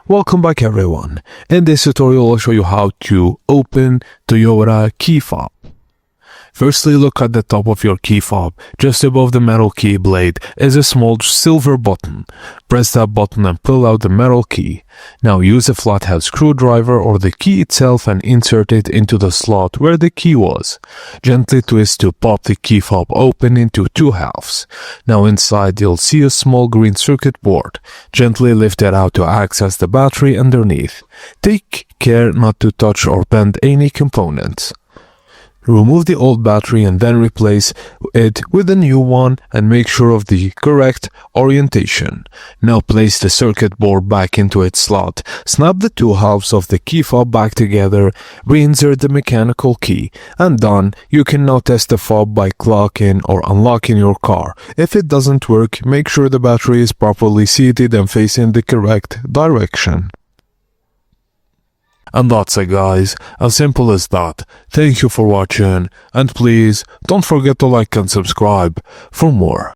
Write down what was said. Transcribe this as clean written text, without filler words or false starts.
Welcome back everyone. In this tutorial I'll show you how to open Toyota key fob. Firstly, look at the top of your key fob. Just above the metal key blade is a small silver button. Press that button and pull out the metal key. Now use a flathead screwdriver or the key itself and insert it into the slot where the key was. Gently twist to pop the key fob open into two halves. Now inside you'll see a small green circuit board. Gently lift it out to access the battery underneath. Take care not to touch or bend any components. Remove the old battery and then replace it with a new one and make sure of the correct orientation. Now place the circuit board back into its slot. Snap the two halves of the key fob back together, reinsert the mechanical key, and done. You can now test the fob by clocking or unlocking your car. If it doesn't work, make sure the battery is properly seated and facing the correct direction. And that's it guys, as simple as that. Thank you for watching, and please don't forget to like and subscribe for more.